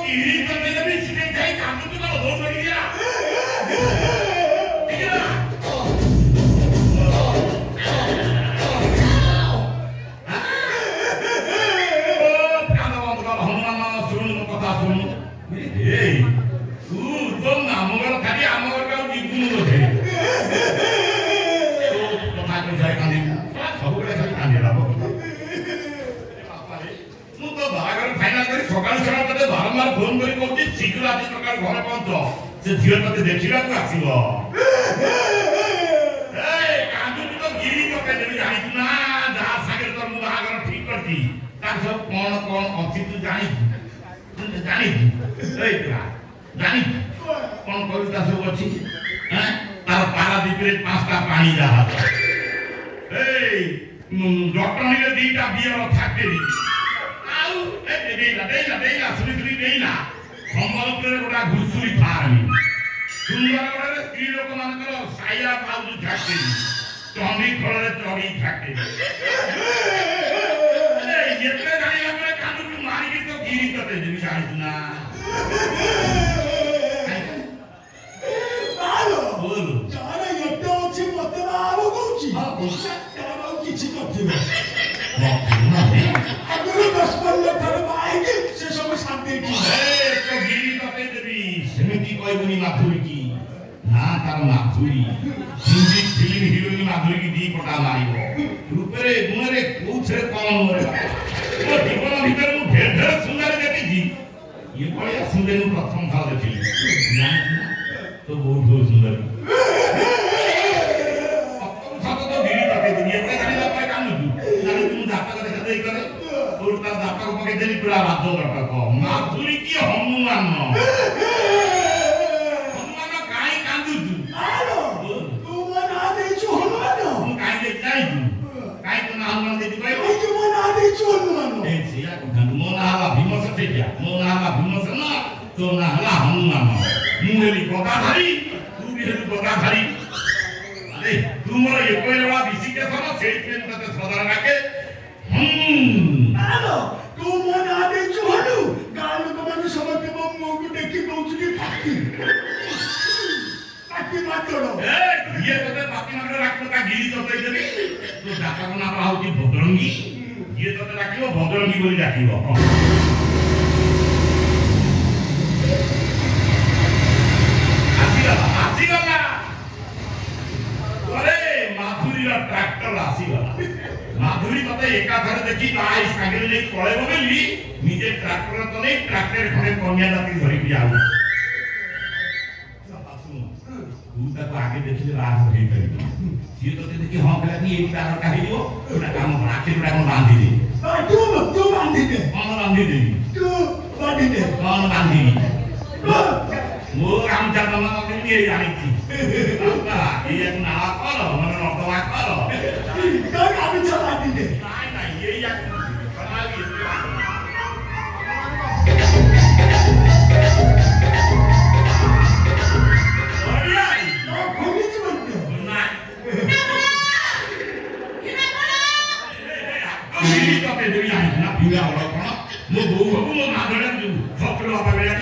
गिरी करते जब इसने जाए काम तो का दौड़ लगी गया ठीक है ना प्यादा बंद कर हनुमान सुन कथा सुन ए तू तो नामगर खाली आमगर का जीवन बोधे तो कथा को जाए कांदी सब बड़े खाली कांदी लाबो ମୁଁ ତ ବାହାଘର ଫାଇନାଲ କରି ସକାଳୁ ସକାଳୁ ତତେ ବାରମ୍ବାର ଫୋନ କରି କହୁଛି ଶୀଘ୍ର ଆଜି ସକାଳୁ ଘରେ ପହଞ୍ଚ ସେ ଝିଅ ତତେ ଦେଖିବାକୁ ଆସିବ କାନ୍ଦୁଛି ତ ଗିରି ପକେଇ ଦେବି ଜାଣିଛୁ ନା ଯାହା ସାଙ୍ଗରେ ତୋର ମୁଁ ବାହାଘର ଠିକ କରିଛି ତାର ସବୁ କଣ କଣ ଅଛି ତୁ ଜାଣିଛୁ ଜାଣିଛୁ ଜାଣିଛୁ କଣ କହିବୁ ତା ସବୁ ଅଛି ତାର ପାରାଦୀପରେ 5ଟା ପାଣି ଜାହାଜ ଜଟଣୀରେ 2ଟା ବିୟର ଫ୍ୟାକ୍ଟରୀ ସମ୍ବଲପୁରରେ ଗୋଟା ଘୁଷୁରୀ ଫାର୍ମ ସୁନ୍ଦରଗଡ଼ରେ ସ୍ତ୍ରୀ ଲୋକମାନଙ୍କର ସାୟା ବ୍ଲାଉଜ ଫ୍ୟାକ୍ଟରୀ ଚଣ୍ଡିଖୋଲରେ ଚଢ଼େଇ ଫ୍ୟାକ୍ଟରୀ ଏତେ ଜାଣିଲା ପରେ କାନ୍ଦୁଛୁ ମାରିକି ତ ଗିରି ତତେ ଦେବି ଜାଣିଛୁ ନା କିଛି ନଥିବ ଆଗରୁ 10-15 ଥର ବାହାଇକି ସେ ସବୁ ଶାନ୍ତି ସେମିତି କହିବୁନି ମାଧୁରୀ କି ନା ତାର ମାଧୁରୀ ହିନ୍ଦୀ ଫିଲ୍ମ ହିରୋଇନ ମାଧୁରୀ କି 2 ପଟା ମାରିବ ରୂପରେ ଗୁଣରେ କୋଉଥିରେ କମ ମରେ ମୋ ଜୀବନ ଭିତରେ ମୁଁ ଢେର ଢେର ସୁନ୍ଦର ଦେଖିଛି ଇଏ ଭଳିଆ ସୁନ୍ଦର ମୁଁ ପ୍ରଥମ ଥର ଦେଖିଲି ଜାଣିଛୁ ନା ତ ବହୁତ ବହୁତ ସୁନ୍ଦର ସତ ତ ଗିରି ପକେଇ ଦେବି ଏପଟେ ଜାଣିଲା ପରେ କାନ୍ଦୁଛୁ ଜାଣିଛୁ ମୁଁ ଜାତକ ଦେଖା ଦେଇ କରେ তোর তার জাতক পকে দেনি পুরা রাজ্য নাটক মাধুরী কি হনুমান হনুমান কাই কান্দুছু ତୁ ମୋ ନାଁ ଦେଇଛୁ ହନୁମାନ ମୁଁ କାଇ ଦେ ଯାଇଛୁ କାଇ ତ ନା ହନୁମାନ ଦେଇ କହିବ ତୁ ମୋ ନାଁ ଦେଇଛୁ ହନୁମାନ ଏ ସିଆ କୁହନ୍ତୁ ମୋ ନାଁ ହେଲା ଭୀମସେନ ମୋ ନାଁ ହେଲା ଭୀମସେନ ତୋ ନାଁ ହେଲା ହନୁମାନ ମୁଁ ହେଲି ଗଦାଧାରୀ ତୁ ବି ହେଲୁ ଗଦାଧାରୀ ଆରେ ତୁ ମୋର ଏକୋଇରବା ବିଶିକେଶନ ସେଇଥିପାଇଁ ତତେ ସଦା ଡାକେ ତୁ ମୋ ନାଁ ଦେଇଛୁ ହନୁ ଗାଁ ଲୋକମାନେ ସମସ୍ତେ ମୋ ମୁହଁକୁ ଦେଖି କହୁଛନ୍ତି ପାଟି ମାତ୍ର ଇଏ ତତେ ପାଟି ମାତ୍ର ଡାକିବ ତା ଗିରି ତତେଇ ଦେବି ତୋ ଜାତକ ନାଁ ହଉଛି ଭଦ୍ରଙ୍ଗୀ ଇଏ ତତେ ଡାକିବ ଭଦ୍ରଙ୍ଗୀ ବୋଲି ଡାକିବ ଆସିଗଲା ଆରେ ମାଧୁରୀର ଟ୍ରାକ୍ଟର ଆସିଗଲା माधुरी तते एकाथरे देखि आई सागरे नै पळेबो बेली निजे ट्रैक्टर तले ट्रैक्टर खने कन्या जाति धरि जाऊ तू त आगे देखि रात होई गई ये तते देखि हां कहला कि एक तार का हियो ओटा काम राखे ओटा हम बांधी दे तू बांधी दे हम बांधी दे तू बांधी दे हम बांधी मो काम जाना के लिए जानी थी बाबा ये ना करो मन नटवा करो का काम चला दी दे नहीं ये या बना लिए बढ़िया ना खोली जी बनते ना ये तो पे दुनिया है ना पिया वाला कोन मो बहू बहू मो नागड़ा जो सपरो बाबा बेला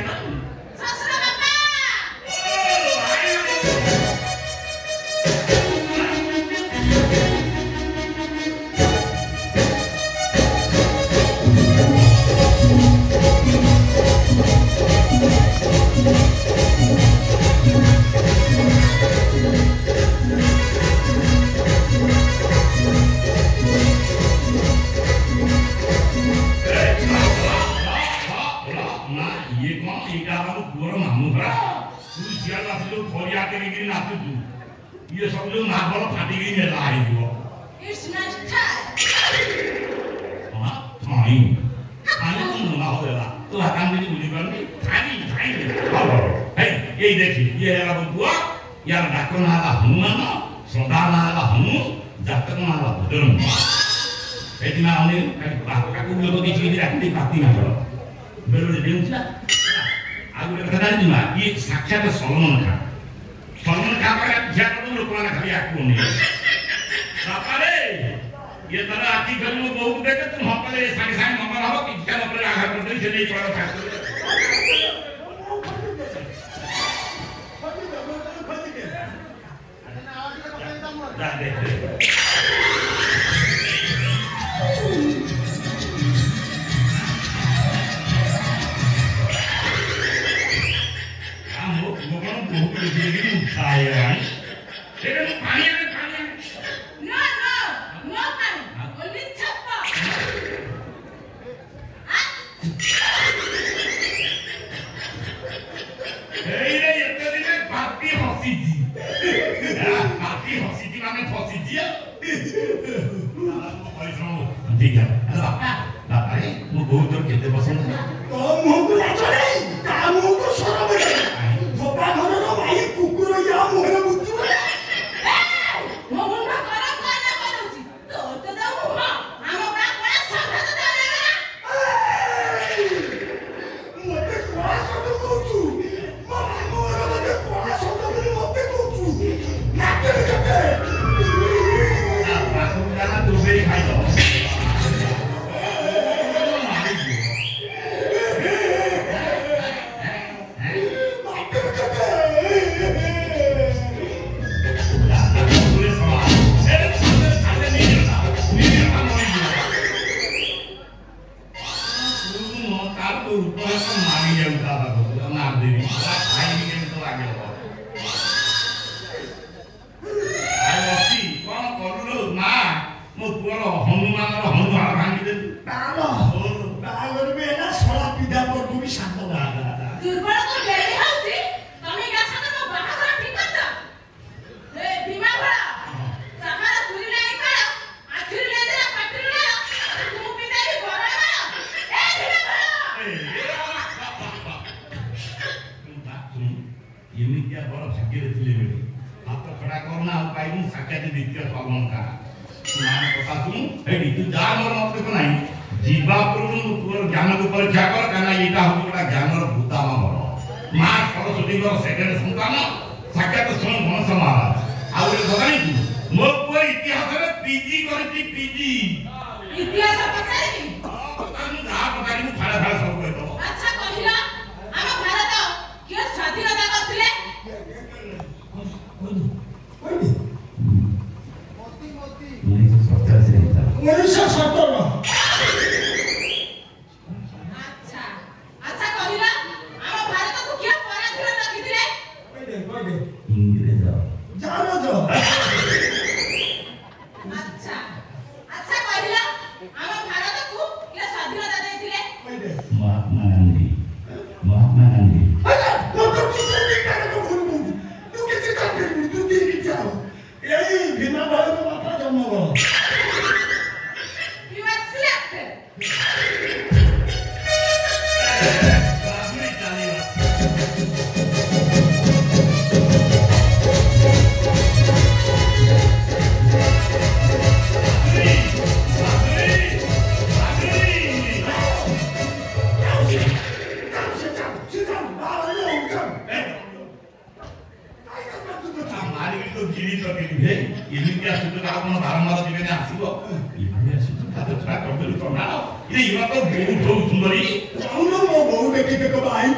की ये सब जो नागल फाटी गई मेला आई दियो इट्स नॉट टाइम हां थाई खाने को ना हो देला तो हकान भी बुझी करनी थाई थाई हे ये देखी ये है बुआ यार डाक्टर नाला हनुमान सदा नाला हनु जातक नाला भद्रम एदिना आउने काकु लोग किछि किछि राखती पाती ना करो बेलो देउछा आगु कथा दिमा ये साक्षात सलमान खान पर ध्यान दो लोग माने खाली आकू नहीं बापा रे ये तरह आती गली में बहुत देखे तुम हम पर संग संग नंबर हो कि क्या ऊपर आघात कर दे से नहीं पड़ा था ଯା ଦେଖ ମୋ ପୁଅ କଣ ବହୁତ ଦେଖିକି ଉଠାଇଲାଣି ସେଟା ପାଣି No, no honey. Only chappa. ଏଇରେ ଏତେ ଦିନେ ପାଟି ହସିଛି ପାଟି ହସିଛି ମାନେ ଫସିଛି ଠିକ ବାପାରେ ମୋ ବୋଉ ତୋର କେତେ ପସନ୍ଦ ତୋ ମୁହଁକୁ ଲାଜ ନାହିଁ ତା ମୁହଁକୁ ସରମ ନାହିଁ ଧୋପା ଘରର ଭାଇ କୁକୁର ୟା ମୁହଁରେ ବୁଝିବ ମୋ ମୁଣ୍ଡ ଗରମ କଣ କରୁଛି ତୋର ତ ଦଉ ହଁ ଆମ ଗାଁ ପଳା ସଂଘାତ ଦେଲା ମତେ କଳା ଶବ୍ଦ କହୁଛୁ ମୋ ମାମୁଁର ମତେ କଳା ଶବ୍ଦ ବୋଲି ମତେ କହୁଛୁ ନାକେ କେତେ ପାଖକୁ ଯାନା ଦୁବେଇ ଖାଇଦବ ଦୁର୍ବଳ ତ ଡେରି ହଉଛି ତମେ ଗାଛ ତ ମୋ ବାହାଘର ଠିକ କରିଛ ଏ ଭୀମା ଭଳା ତମର ପୁରୀ ନାହିଁ କଳ ଆଖିରୁ ନେଇଦେଲା ପାଟିରୁ ନେଲା ମୁଁ ପିତାଇ ବର ଏ ଭୀମା ଭଳା ଏମିତିଆ ବଡ ଭାଗ୍ୟରେ ଥିଲେ ମିଳେ ହାତ ଖଡା କରୁନା ଆଉ ପାଇବୁ ସାକ୍ଷାତ ଦ୍ୱିତୀୟ ସଲଙ୍କା ସ୍ନାନ କଥା ଶୁଣୁ ଏଇଠି ତୁ ଯା ମୋର ମତକୁ ନାହିଁ ଯିବା ପୂର୍ବରୁ ତୋର ଜ୍ଞାନକୁ ପରୀକ୍ଷା କର କାରଣ ଏଇଟା ହଉଛି ଗୋଟେ ଜ୍ଞାନର ଭୂତାମ ବଳ ମା ସରସ୍ୱତୀଙ୍କର ସେକେଣ୍ଡ ସନ୍ତାନ ସାକ୍ଷାତ ସ୍ୱୟଂ ଗଣେଶ ମହାରାଜ ଆଉ ଗୋଟେ କଥା ଜାଣିଛୁ ମୋ ପୁଅ ଇତିହାସରେ ପିଜି କରିଛି ପିଜି ଇତିହାସ ପଚାରିବି ଯାହା ପଚାରିବୁ ଫାଳେ ଫାଳେ ସବୁ କହିଦେବ ଆଚ୍ଛା କହିଲ ଆମ ଭାରତ କିଏ ସ୍ୱାଧୀନତା କରିଥିଲେ ଆଚ୍ଛା କହିଲ ଆମ ଭାରତକୁ କିଏ ପରାଧୀନ ରଖିଥିଲେ ଇଂରେଜ ଆଚ୍ଛା କହିଲ ଆମ ଭାରତକୁ କିଏ ସ୍ୱାଧୀନତା ଦେଇଥିଲେ ମହାତ୍ମା ଗାନ୍ଧୀ ମହାତ୍ମା ଗାନ୍ଧୀ ଏଇ ଭୀମା ଭଳର ବାପା ଜନ୍ମ You are selected. ଏମିତି ଆସୁଛୁ ଆପଣ ବାରମ୍ବାର ଯିବେନି ଆସିବ ଏଭଳି ଆସୁଛୁ ତାদের ଛଡ଼ା କରିଦେଲୁ ପ୍ରମାଣ ଇଏ ଇଏ ତ ବହୁତ ସୁନ୍ଦରୀ ମୋ ବୋଉ ଦେଖି ଦେଖ ଆଇ